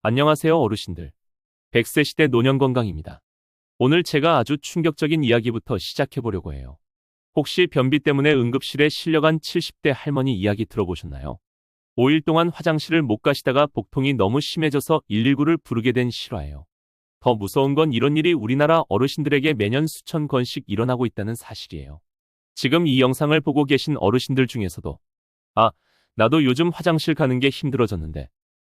안녕하세요, 어르신들. 100세 시대 노년 건강입니다. 오늘 제가 아주 충격적인 이야기부터 시작해 보려고 해요. 혹시 변비 때문에 응급실에 실려간 70대 할머니 이야기 들어보셨나요? 5일 동안 화장실을 못 가시다가 복통이 너무 심해져서 119를 부르게 된 실화예요. 더 무서운 건 이런 일이 우리나라 어르신들에게 매년 수천 건씩 일어나고 있다는 사실이에요. 지금 이 영상을 보고 계신 어르신들 중에서도 나도 요즘 화장실 가는 게 힘들어졌는데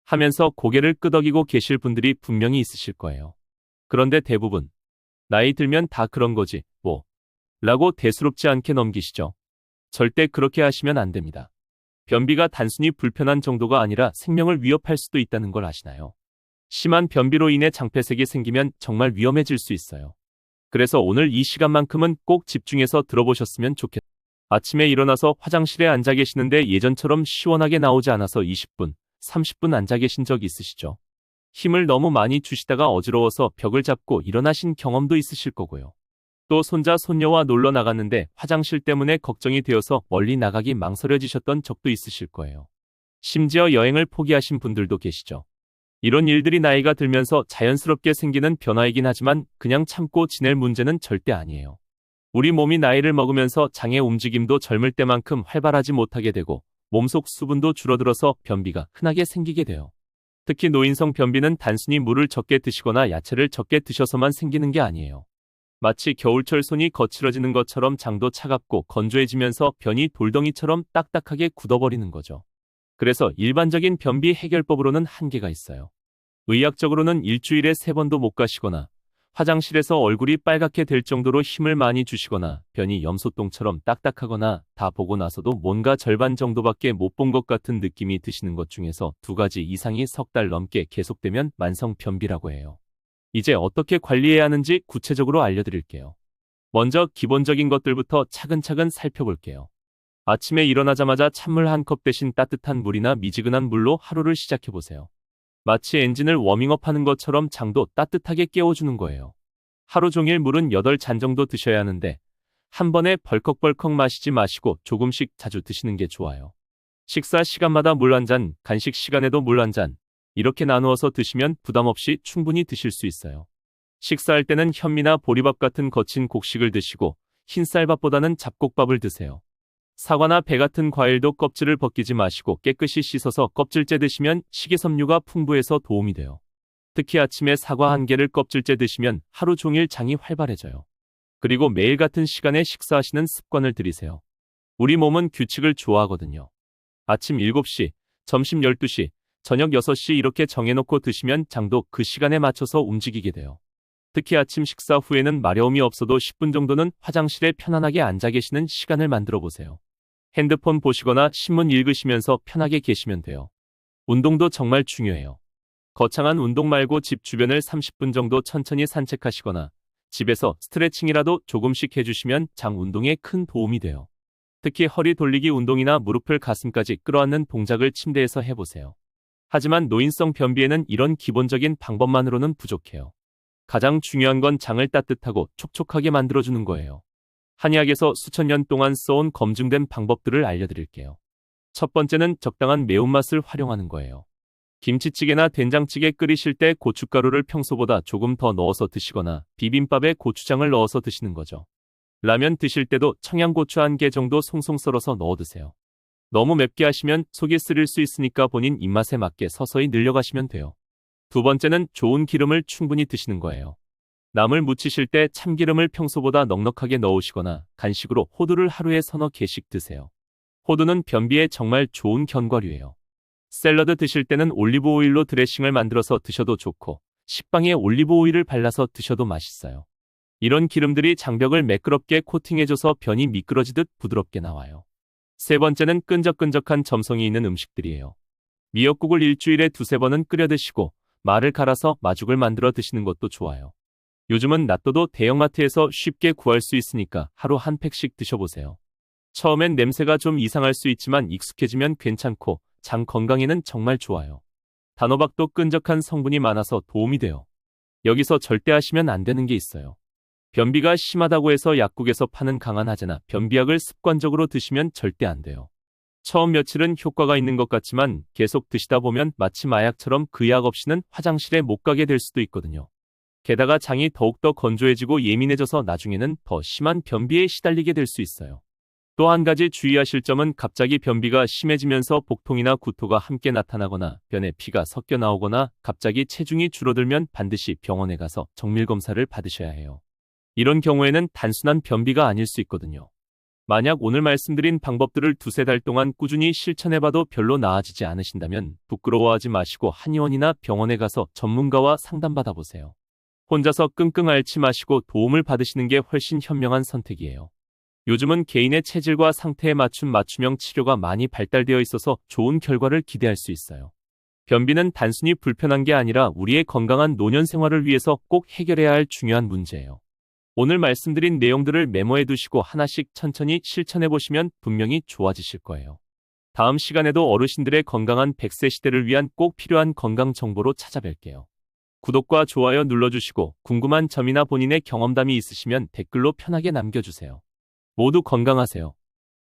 하면서 고개를 끄덕이고 계실 분들이 분명히 있으실 거예요. 그런데 대부분 나이 들면 다 그런 거지 라고 대수롭지 않게 넘기시죠. 절대 그렇게 하시면 안 됩니다. 변비가 단순히 불편한 정도가 아니라 생명을 위협할 수도 있다는 걸 아시나요? 심한 변비로 인해 장폐색이 생기면 정말 위험해질 수 있어요. 그래서 오늘 이 시간만큼은 꼭 집중해서 들어보셨으면 좋겠어요. 아침에 일어나서 화장실에 앉아 계시는데 예전처럼 시원하게 나오지 않아서 20분, 30분 앉아 계신 적 있으시죠? 힘을 너무 많이 주시다가 어지러워서 벽을 잡고 일어나신 경험도 있으실 거고요. 또 손자, 손녀와 놀러 나갔는데 화장실 때문에 걱정이 되어서 멀리 나가기 망설여지셨던 적도 있으실 거예요. 심지어 여행을 포기하신 분들도 계시죠. 이런 일들이 나이가 들면서 자연스럽게 생기는 변화이긴 하지만 그냥 참고 지낼 문제는 절대 아니에요. 우리 몸이 나이를 먹으면서 장의 움직임도 젊을 때만큼 활발하지 못하게 되고 몸속 수분도 줄어들어서 변비가 흔하게 생기게 돼요. 특히 노인성 변비는 단순히 물을 적게 드시거나 야채를 적게 드셔서만 생기는 게 아니에요. 마치 겨울철 손이 거칠어지는 것처럼 장도 차갑고 건조해지면서 변이 돌덩이처럼 딱딱하게 굳어버리는 거죠. 그래서 일반적인 변비 해결법으로는 한계가 있어요. 의학적으로는 일주일에 3번도 못 가시거나 화장실에서 얼굴이 빨갛게 될 정도로 힘을 많이 주시거나 변이 염소똥처럼 딱딱하거나 다 보고 나서도 뭔가 절반 정도밖에 못 본 것 같은 느낌이 드시는 것 중에서 2가지 이상이 3달 넘게 계속되면 만성 변비라고 해요. 이제 어떻게 관리해야 하는지 구체적으로 알려드릴게요. 먼저 기본적인 것들부터 차근차근 살펴볼게요. 아침에 일어나자마자 찬물 1컵 대신 따뜻한 물이나 미지근한 물로 하루를 시작해보세요. 마치 엔진을 워밍업하는 것처럼 장도 따뜻하게 깨워주는 거예요. 하루 종일 물은 8잔 정도 드셔야 하는데 한 번에 벌컥벌컥 마시지 마시고 조금씩 자주 드시는 게 좋아요. 식사 시간마다 물 1잔, 간식 시간에도 물 1잔 이렇게 나누어서 드시면 부담 없이 충분히 드실 수 있어요. 식사할 때는 현미나 보리밥 같은 거친 곡식을 드시고 흰쌀밥보다는 잡곡밥을 드세요. 사과나 배 같은 과일도 껍질을 벗기지 마시고 깨끗이 씻어서 껍질째 드시면 식이섬유가 풍부해서 도움이 돼요. 특히 아침에 사과 1개를 껍질째 드시면 하루 종일 장이 활발해져요. 그리고 매일 같은 시간에 식사하시는 습관을 들이세요. 우리 몸은 규칙을 좋아하거든요. 아침 7시, 점심 12시, 저녁 6시 이렇게 정해놓고 드시면 장도 그 시간에 맞춰서 움직이게 돼요. 특히 아침 식사 후에는 마려움이 없어도 10분 정도는 화장실에 편안하게 앉아 계시는 시간을 만들어 보세요. 핸드폰 보시거나 신문 읽으시면서 편하게 계시면 돼요. 운동도 정말 중요해요. 거창한 운동 말고 집 주변을 30분 정도 천천히 산책하시거나 집에서 스트레칭이라도 조금씩 해주시면 장 운동에 큰 도움이 돼요. 특히 허리 돌리기 운동이나 무릎을 가슴까지 끌어안는 동작을 침대에서 해보세요. 하지만 노인성 변비에는 이런 기본적인 방법만으로는 부족해요. 가장 중요한 건 장을 따뜻하고 촉촉하게 만들어주는 거예요. 한의학에서 수천 년 동안 써온 검증된 방법들을 알려드릴게요. 첫 번째는 적당한 매운맛을 활용하는 거예요. 김치찌개나 된장찌개 끓이실 때 고춧가루를 평소보다 조금 더 넣어서 드시거나 비빔밥에 고추장을 넣어서 드시는 거죠. 라면 드실 때도 청양고추 1개 정도 송송 썰어서 넣어 드세요. 너무 맵게 하시면 속이 쓰릴 수 있으니까 본인 입맛에 맞게 서서히 늘려가시면 돼요. 두 번째는 좋은 기름을 충분히 드시는 거예요. 나물 무치실 때 참기름을 평소보다 넉넉하게 넣으시거나 간식으로 호두를 하루에 3-4개씩 드세요. 호두는 변비에 정말 좋은 견과류예요. 샐러드 드실 때는 올리브 오일로 드레싱을 만들어서 드셔도 좋고 식빵에 올리브 오일을 발라서 드셔도 맛있어요. 이런 기름들이 장벽을 매끄럽게 코팅해줘서 변이 미끄러지듯 부드럽게 나와요. 세 번째는 끈적끈적한 점성이 있는 음식들이에요. 미역국을 일주일에 2-3번은 끓여 드시고 말을 갈아서 마죽을 만들어 드시는 것도 좋아요. 요즘은 낫또도 대형마트에서 쉽게 구할 수 있으니까 하루 1팩씩 드셔보세요. 처음엔 냄새가 좀 이상할 수 있지만 익숙해지면 괜찮고 장 건강에는 정말 좋아요. 단호박도 끈적한 성분이 많아서 도움이 돼요. 여기서 절대 하시면 안 되는 게 있어요. 변비가 심하다고 해서 약국에서 파는 강한 하재나 변비약을 습관적으로 드시면 절대 안 돼요. 처음 며칠은 효과가 있는 것 같지만 계속 드시다 보면 마치 마약처럼 그 약 없이는 화장실에 못 가게 될 수도 있거든요. 게다가 장이 더욱더 건조해지고 예민해져서 나중에는 더 심한 변비에 시달리게 될 수 있어요. 또 한 가지 주의하실 점은 갑자기 변비가 심해지면서 복통이나 구토가 함께 나타나거나 변에 피가 섞여 나오거나 갑자기 체중이 줄어들면 반드시 병원에 가서 정밀 검사를 받으셔야 해요. 이런 경우에는 단순한 변비가 아닐 수 있거든요. 만약 오늘 말씀드린 방법들을 두세 달 동안 꾸준히 실천해봐도 별로 나아지지 않으신다면 부끄러워하지 마시고 한의원이나 병원에 가서 전문가와 상담받아보세요. 혼자서 끙끙 앓지 마시고 도움을 받으시는 게 훨씬 현명한 선택이에요. 요즘은 개인의 체질과 상태에 맞춘 맞춤형 치료가 많이 발달되어 있어서 좋은 결과를 기대할 수 있어요. 변비는 단순히 불편한 게 아니라 우리의 건강한 노년 생활을 위해서 꼭 해결해야 할 중요한 문제예요. 오늘 말씀드린 내용들을 메모해 두시고 하나씩 천천히 실천해 보시면 분명히 좋아지실 거예요. 다음 시간에도 어르신들의 건강한 100세 시대를 위한 꼭 필요한 건강 정보로 찾아뵐게요. 구독과 좋아요 눌러주시고 궁금한 점이나 본인의 경험담이 있으시면 댓글로 편하게 남겨주세요. 모두 건강하세요.